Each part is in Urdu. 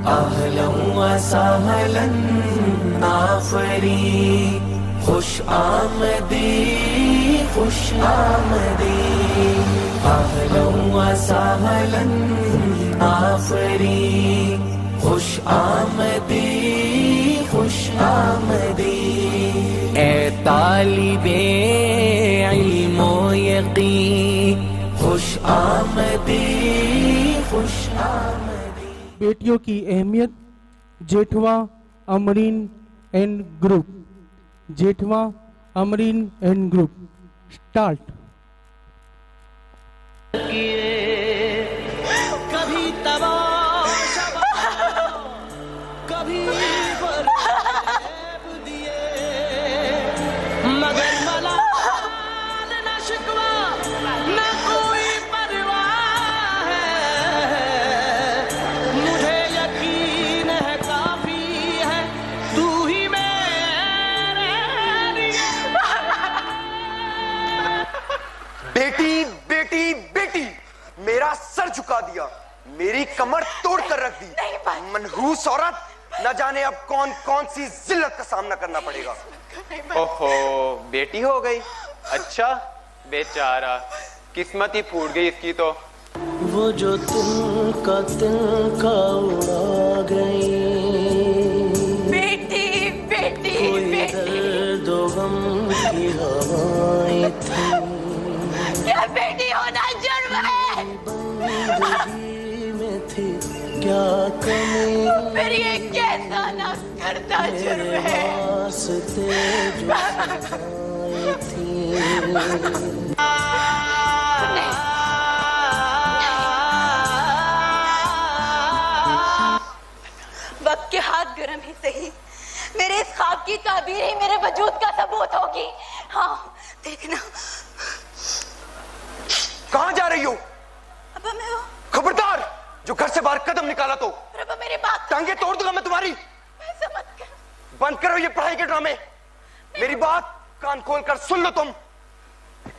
اہلا وسہلا آفری، خوش آمدی خوش آمدی، اہلا وسہلا آفری، خوش آمدی خوش آمدی، اے طالب علم و یقین، خوش آمدی خوش آمدی۔ بیٹیوں کی اہمیت، Jethwa Amreen and group, Jethwa Amreen and group, start. کبھی تماشا کبھی فریب دیے، مگر ملال نہ شکوہ نہ کوئی پرواہ ہے، مجھے یقین ہے کافی ہے تو ہی میرے لیے۔ بیٹی بیٹی بیٹی، میرا سر جھکا دیا، میری کمر توڑ کر رکھ دی، منحوس عورت، نہ جانے اب کون کون سی ذلت کا سامنا کرنا پڑے گا۔ اوہو، بیٹی ہو گئی؟ اچھا، بیچارہ، قسمت ہی پھوٹ گئی اس کی تو۔ وہ جو تن کا اڑا گئی، بیٹی بیٹی کوئی بیٹی، درد و غم کی ہوائیں تھی، کیا بیٹی ہونا جرم ہے؟ بندگی میں تھی کیا کمی، پھر یہ کیسا نہ کرتا جرم ہے؟ واسطے جو سزائیں تھیں۔ وقت کے ہاتھ گرم ہی صحیح، میرے اس خواب کی تعبیر ہی میرے وجود کا ثبوت ہوگی۔ ہاں دیکھنا۔ کہاں جا رہی ہو؟ ابا میں وہ، خبردار، جو گھر سے باہر قدم نکالا تو ابا میری بات، ٹانگیں توڑ دوں گا میں تمہاری۔ ایسا مت کر۔ بند کرو یہ پڑھائی کے ڈرامے، میری بات کان کھول کر سن لو تم،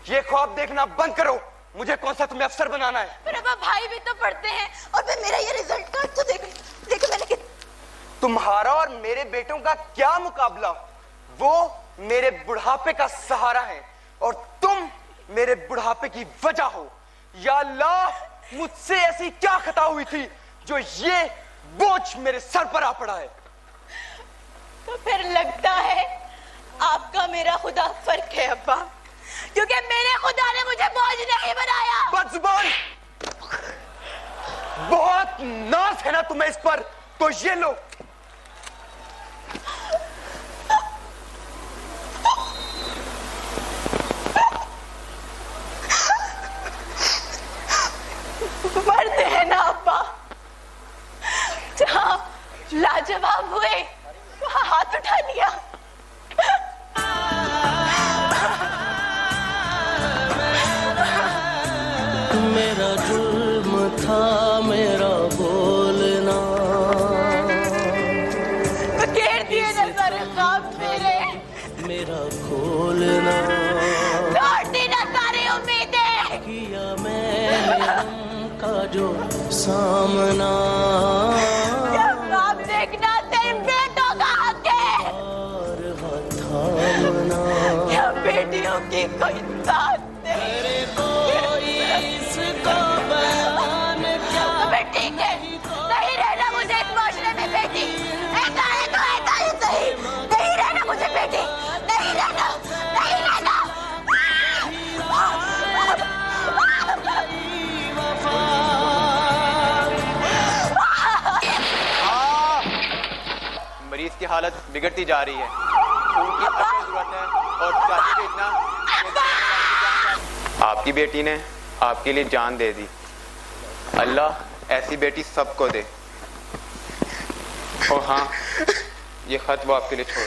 یہ خواب دیکھنا بند کرو، مجھے کون سا تمہیں افسر بنانا ہے۔ پھر ابا بھائی بھی تو پڑھتے ہیں، اور پھر میرا یہ رزلٹ کارڈ تو دیکھو میں نے تمہارا اور میرے بیٹوں کا کیا مقابلہ، وہ میرے بڑھاپے کا سہارا ہے اور تم میرے بڑھاپے کی وجہ ہو۔ یا اللہ، مجھ سے ایسی کیا خطا ہوئی تھی جو یہ بوجھ میرے سر پر آ پڑا ہے۔ تو پھر لگتا ہے آپ کا میرا خدا فرق ہے ابا، کیونکہ میرے خدا نے مجھے بوجھ نہیں بنایا۔ بد زبان، بہت ناز ہے نا تمہیں اس پر، تو یہ لو۔ مرد ہے نا ابا، جہاں لاجواب ہوئے وہاں ہاتھ اٹھا لیا۔ میرا جرم تھا میرا بولنا، گھیر دیے نظر خواب میرے، میرا کھولنا، توڑ دی نہ ساری امیدیں، کیا میں نے غم کا جو سامنا، جب خواب دیکھنا تیرے بیٹوں کا حق ہے، اور تھامنا، کیا بیٹیوں کی کوئی ساتھ نہیں؟ اس کو بیان کیا تمہیں ٹھیک ہے، نہیں رہنا مجھے اس معاشرے میں بیٹی، ایسا ہے تو ایسا ہی صحیح، نہیں رہنا مجھے بیٹی، نہیں رہنا، نہیں رہنا۔ مریض کی حالت بگڑتی جا رہی ہے، خون کی سخت ضرورت ہے اور چاچی بیٹنا، آپ کی بیٹی نے آپ کے لیے جان دے دی، اللہ ایسی بیٹی سب کو دے۔ اور ہاں، یہ خط وہ آپ کے لیے چھوڑ۔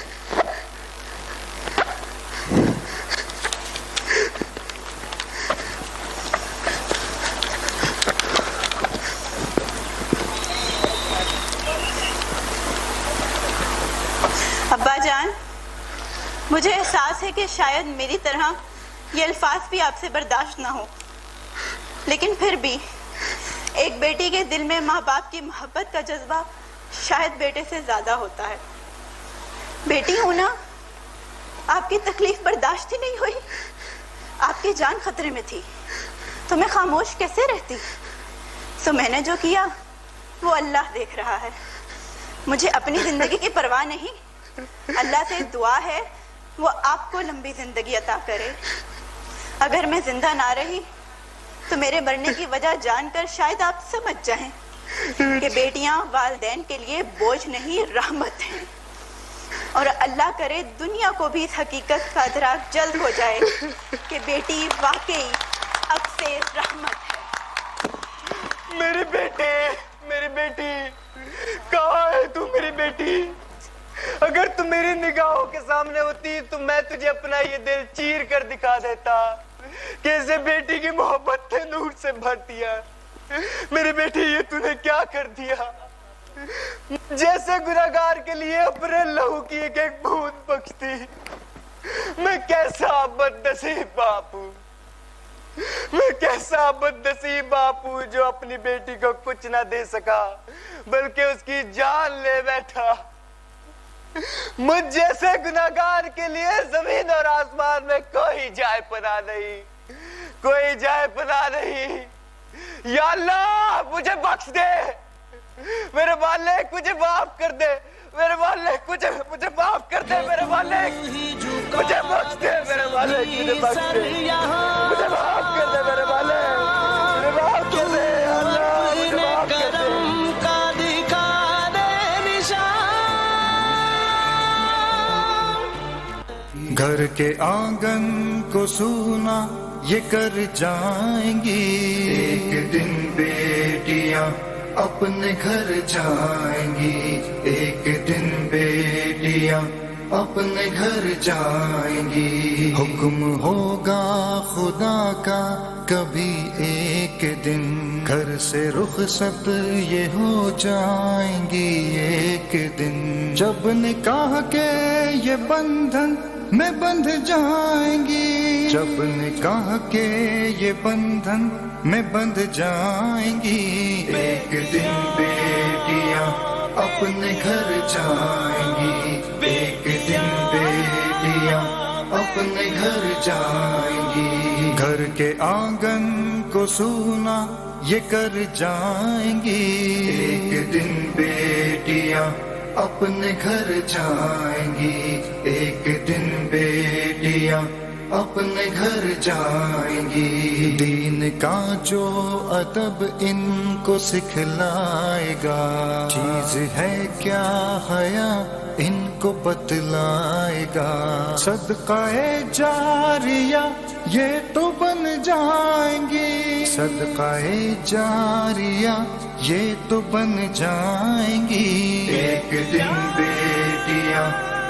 ابا جان، مجھے احساس ہے کہ شاید میری طرح یہ الفاظ بھی آپ سے برداشت نہ ہو، لیکن پھر بھی ایک بیٹی کے دل میں ماں باپ کی محبت کا جذبہ شاید بیٹے سے زیادہ ہوتا ہے. بیٹی ہوں نا, آپ کی تکلیف برداشت ہی نہیں ہوئی. آپ کی جان خطرے میں تھی تو میں خاموش کیسے رہتی؟ سو میں نے جو کیا وہ اللہ دیکھ رہا ہے. مجھے اپنی زندگی کی پرواہ نہیں. اللہ سے دعا ہے وہ آپ کو لمبی زندگی عطا کرے. اگر میں زندہ نہ رہی تو میرے مرنے کی وجہ جان کر شاید آپ سمجھ جائیں کہ بیٹیاں والدین کے لیے بوجھ نہیں رحمت ہیں. اور اللہ کرے دنیا کو بھی اس حقیقت کا ادراک جلد ہو جائے کہ بیٹی واقعی اب سے رحمت ہے. میری بیٹی, میری بیٹی, کہاں ہے تو میری بیٹی؟ اگر تم میری نگاہوں کے سامنے ہوتی تو میں تجھے اپنا یہ دل چیر کر دکھا دیتا کہ اسے بیٹی کی محبت کے نور سے بھر دیا. میری بیٹی, یہ تو نے کیا کر دیا؟ جیسے گناہگار کے لیے اپنے لہو کی ایک ایک بوند بخشتی. میں کیسا بد نصیب باپ ہوں, میں کیسا بد نصیب باپ ہوں جو اپنی بیٹی کو کچھ نہ دے سکا بلکہ اس کی جان لے بیٹھا. مجھ جیسے گناہگار کے لیے زمین اور آسمان میں کوئی جائے پناہ نہیں, کوئی جائے پناہ نہیں. یا اللہ مجھے بخش دے, میرے مالک مجھے معاف کر دے, میرے مالک مجھے معاف کر دے, میرے مالک مجھے بخش دے, میرے مالک مجھے بخش دے, مجھے معاف کر دے, میرے مالک مجھے معاف کر دے, اللہ مجھے معاف کر دے. گھر کے آنگن کو سونا یہ کر جائیں گی, ایک دن بیٹیاں اپنے گھر جائیں گی, ایک دن بیٹیاں اپنے گھر جائیں گی. حکم ہوگا خدا کا کبھی ایک دن, گھر سے رخصت یہ ہو جائیں گی ایک دن. جب نکاح کے یہ بندھن میں بندھ جائیں گی, جب نکاح کے یہ بندھن میں بندھ جائیں گی, ایک دن بیٹیاں اپنے گھر جائیں گی, ایک دن بیٹیاں اپنے گھر جائیں گی. گھر کے آنگن کو سونا یہ کر جائیں گی, ایک دن بیٹیاں اپنے گھر جائیں گی, ایک دن بیٹیاں اپنے گھر جائیں گی. دین کا جو ادب ان کو سکھلائے گا, چیز ہے کیا حیا ان کو بتلائے گا. صدقہ جاریہ یہ تو بن جائیں گی, صدقہ جاریہ یہ تو بن جائیں گی. ایک دن بیٹیاں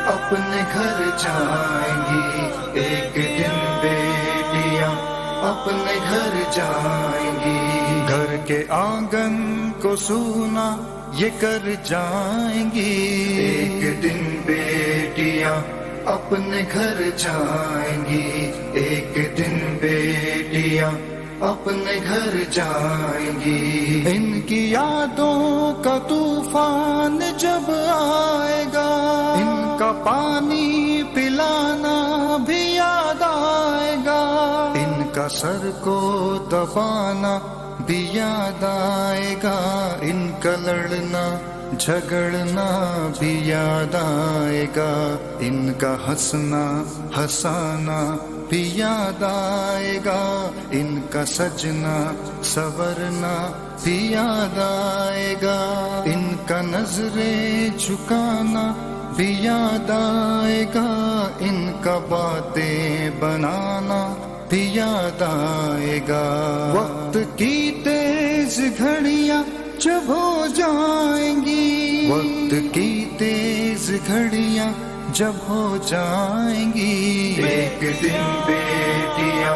اپنے گھر جائیں گی, ایک دن بیٹیاں اپنے گھر جائیں گی. گھر کے آنگن کو سونا یہ کر جائیں گی, ایک دن بیٹیاں اپنے گھر جائیں گی, ایک دن بیٹیاں اپنے گھر جائیں گی. ان کی یادوں کا طوفان جب آئے گا, ان کا پانی پلانا بھی یاد آئے گا, ان کا سر کو دبانا بھی یاد آئے گا, ان کا لڑنا جھگڑنا بھی یاد آئے گا, ان کا ہنسنا ہنسانا بھی یاد آئے گا, ان کا سجنا سورنا بھی یاد آئے گا, ان کا نظریں جھکانا بھی یاد آئے گا, ان کا باتیں بنانا بھی یاد آئے گا. وقت کی تیز گھڑیاں جب ہو جائیں گی, وقت کی تیز گھڑیاں جب ہو جائیں گی, ایک دن بیٹیاں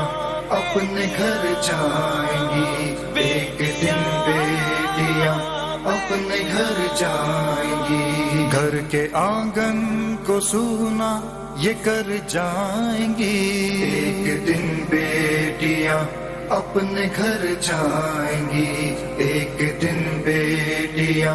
اپنے گھر جائیں گی, ایک دن بیٹیاں اپنے گھر جائیں گی. گھر کے آنگن کو سونا یہ کر جائیں گی, ایک دن بیٹیاں اپنے گھر جائیں گی, ایک دن بیٹیاں